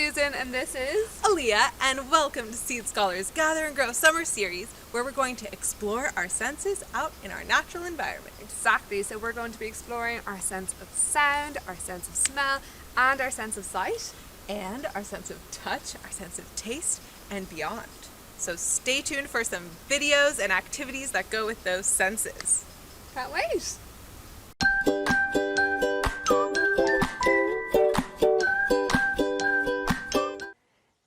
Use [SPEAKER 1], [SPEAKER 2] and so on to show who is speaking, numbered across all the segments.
[SPEAKER 1] Susan, and this is
[SPEAKER 2] Eliya, and welcome to Seed Scholars Gather and Grow Summer Series, where we're going to explore our senses out in our natural environment.
[SPEAKER 1] Exactly. So we're going to be exploring our sense of sound, our sense of smell, and our sense of sight.
[SPEAKER 2] And our sense of touch, our sense of taste, and beyond. So stay tuned for some videos and activities that go with those senses.
[SPEAKER 1] Can't wait.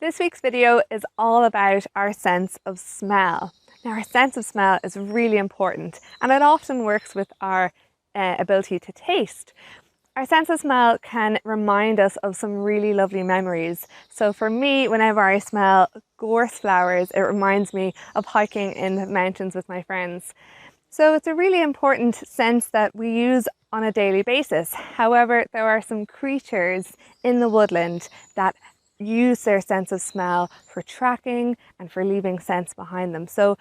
[SPEAKER 1] This week's video is all about our sense of smell. Now, our sense of smell is really important, and it often works with our ability to taste. Our sense of smell can remind us of some really lovely memories. So for me, whenever I smell gorse flowers, it reminds me of hiking in the mountains with my friends. So it's a really important sense that we use on a daily basis. However, there are some creatures in the woodland that use their sense of smell for tracking and for leaving scents behind them. So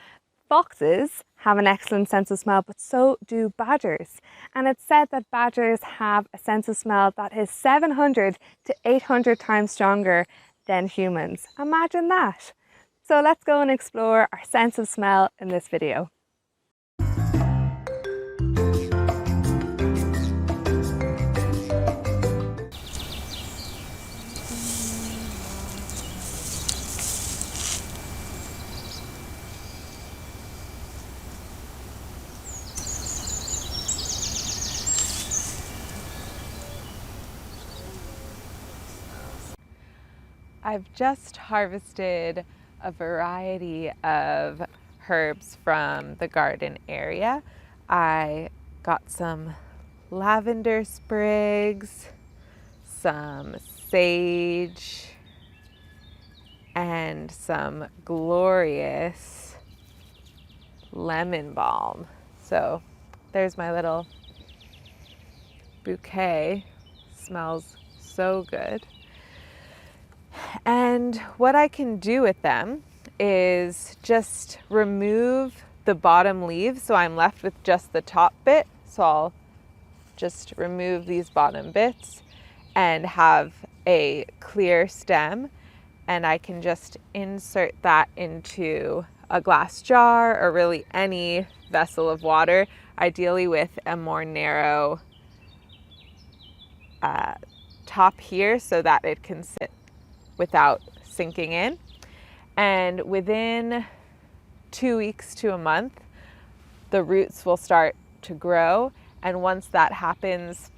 [SPEAKER 1] foxes have an excellent sense of smell, but so do badgers. And it's said that badgers have a sense of smell that is 700 to 800 times stronger than humans. Imagine that. So let's go and explore our sense of smell in this video.
[SPEAKER 3] I've just harvested a variety of herbs from the garden area. I got some lavender sprigs, some sage, and some glorious lemon balm. So there's my little bouquet. Smells so good. And what I can do with them is just remove the bottom leaves, so I'm left with just the top bit. So I'll just remove these bottom bits and have a clear stem, and I can just insert that into a glass jar or really any vessel of water, ideally with a more narrow top here so that it can sit without sinking in. And within 2 weeks to a month, the roots will start to grow. And once that happens,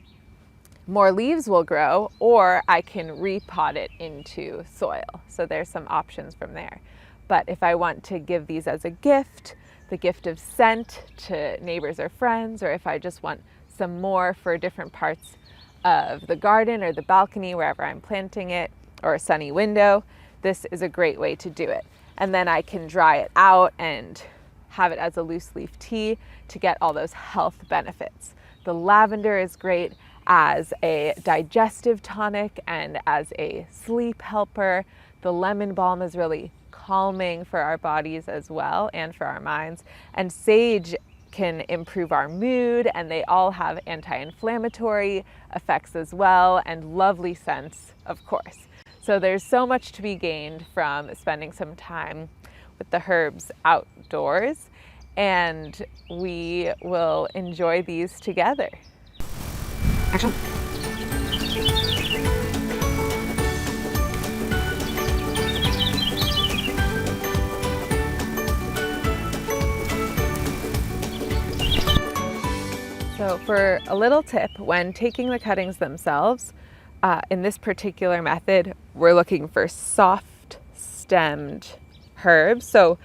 [SPEAKER 3] more leaves will grow, or I can repot it into soil. So there's some options from there. But if I want to give these as a gift, the gift of scent to neighbors or friends, or if I just want some more for different parts of the garden or the balcony, wherever I'm planting it, or a sunny window, this is a great way to do it. And then I can dry it out and have it as a loose leaf tea to get all those health benefits. The lavender is great as a digestive tonic and as a sleep helper. The lemon balm is really calming for our bodies as well and for our minds. And sage can improve our mood, and they all have anti-inflammatory effects as well, and lovely scents, of course. So there's so much to be gained from spending some time with the herbs outdoors, and we will enjoy these together.
[SPEAKER 1] Action.
[SPEAKER 3] So for a little tip, when taking the cuttings themselves, in this particular method, we're looking for soft stemmed herbs. So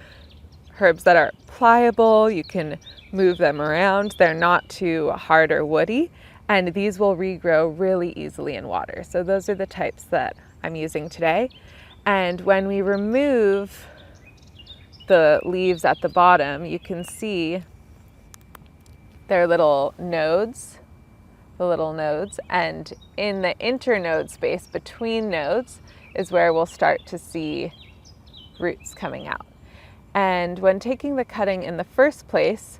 [SPEAKER 3] herbs that are pliable, you can move them around. They're not too hard or woody, and these will regrow really easily in water. So those are the types that I'm using today. And when we remove the leaves at the bottom, you can see their little nodes, and in the internode space between nodes is where we'll start to see roots coming out. And when taking the cutting in the first place,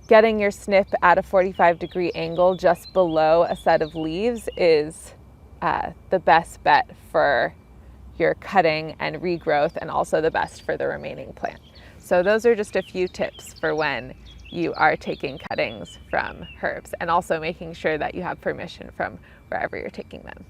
[SPEAKER 3] getting your snip at a 45-degree angle just below a set of leaves is the best bet for your cutting and regrowth, and also the best for the remaining plant. So those are just a few tips for when you are taking cuttings from herbs, and also making sure that you have permission from wherever you're taking them.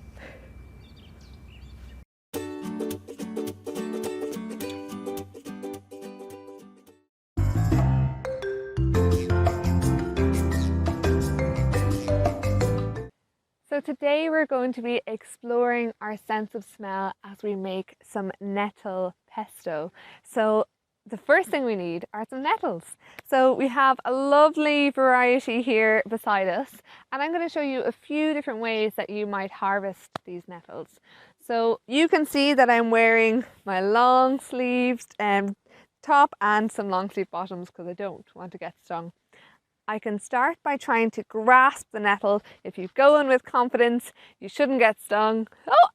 [SPEAKER 1] So today we're going to be exploring our sense of smell as we make some nettle pesto. So the first thing we need are some nettles. So we have a lovely variety here beside us, and I'm going to show you a few different ways that you might harvest these nettles. So you can see that I'm wearing my long sleeved top and some long sleeve bottoms because I don't want to get stung. I can start by trying to grasp the nettle. If you go in with confidence, you shouldn't get stung. Oh,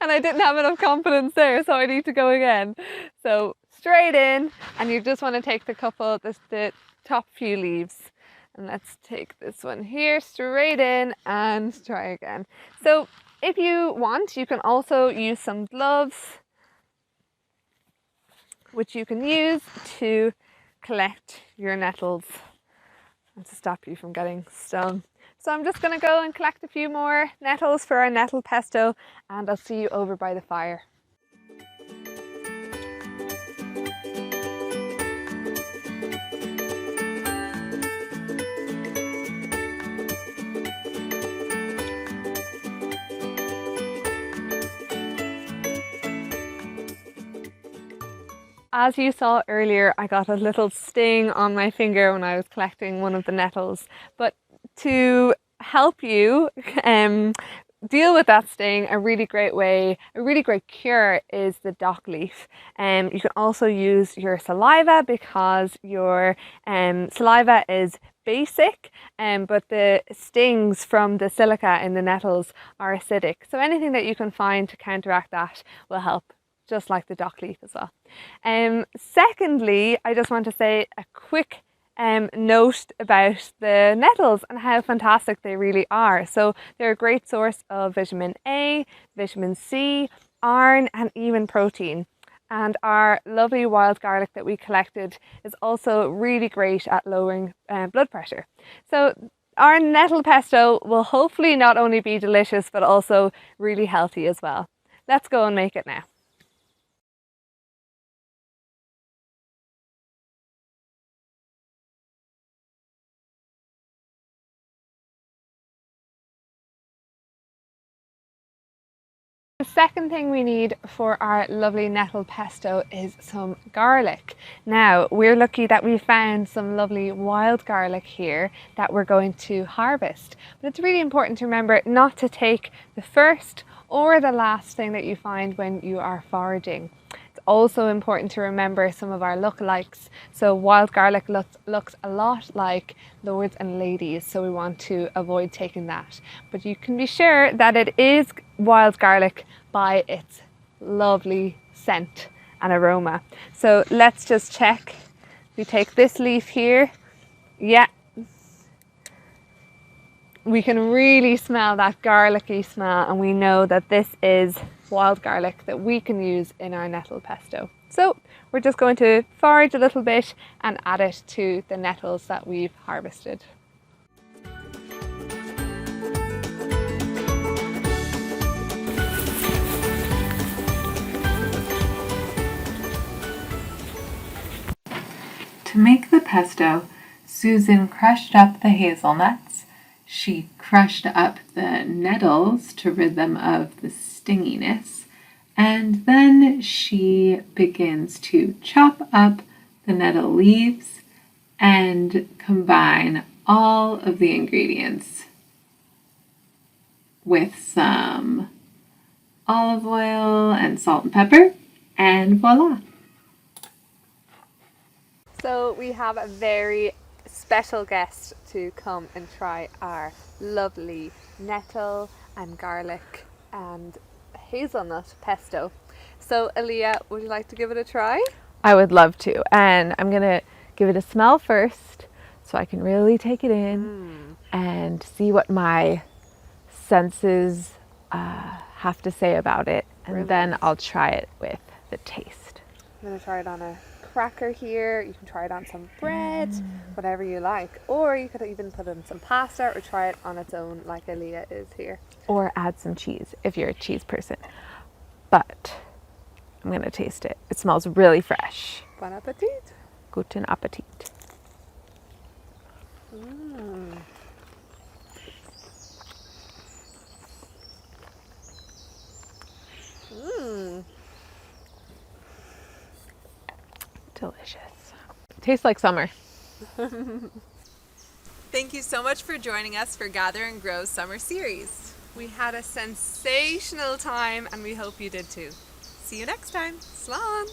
[SPEAKER 1] and I didn't have enough confidence there, so I need to go again. So straight in, and you just want to take the top few leaves. And let's take this one here, straight in, and try again. So if you want, you can also use some gloves, which you can use to collect your nettles and to stop you from getting stung. So I'm just going to go and collect a few more nettles for our nettle pesto, and I'll see you over by the fire. As you saw earlier, I got a little sting on my finger when I was collecting one of the nettles. But to help you deal with that sting, a really great cure is the dock leaf. You can also use your saliva, because your saliva is basic, but the stings from the silica in the nettles are acidic. So anything that you can find to counteract that will help, just like the dock leaf as well. Secondly, I just want to say a quick note about the nettles and how fantastic they really are. So they're a great source of vitamin A, vitamin C, iron, and even protein. And our lovely wild garlic that we collected is also really great at lowering blood pressure. So our nettle pesto will hopefully not only be delicious, but also really healthy as well. Let's go and make it now. The second thing we need for our lovely nettle pesto is some garlic. Now, we're lucky that we found some lovely wild garlic here that we're going to harvest. But it's really important to remember not to take the first or the last thing that you find when you are foraging. It's also important to remember some of our lookalikes. So wild garlic looks a lot like lords and ladies, so we want to avoid taking that. But you can be sure that it is wild garlic by its lovely scent and aroma. So let's just check. We take this leaf here. Yeah, we can really smell that garlicky smell, and we know that this is wild garlic that we can use in our nettle pesto. So we're just going to forage a little bit and add it to the nettles that we've harvested.
[SPEAKER 3] To make the pesto, Susan crushed up the hazelnuts. She crushed up the nettles to rid them of the stinginess, and then she begins to chop up the nettle leaves and combine all of the ingredients with some olive oil and salt and pepper, and voila!
[SPEAKER 1] So we have a very special guest to come and try our lovely nettle and garlic and hazelnut pesto. So Eliya, would you like to give it a try?
[SPEAKER 3] I would love to, and I'm gonna give it a smell first so I can really take it in and see what my senses have to say about it, And then I'll try it with the taste.
[SPEAKER 1] I'm going to try it on a cracker here. You can try it on some bread, whatever you like. Or you could even put in some pasta or try it on its own like Eliya is here.
[SPEAKER 3] Or add some cheese if you're a cheese person. But I'm going to taste it. It smells really fresh.
[SPEAKER 1] Bon appetit.
[SPEAKER 3] Guten Appetit. Delicious. Tastes like summer.
[SPEAKER 2] Thank you so much for joining us for Gather and Grow Summer Series.
[SPEAKER 1] We had a sensational time and we hope you did too.
[SPEAKER 2] See you next time. Slán!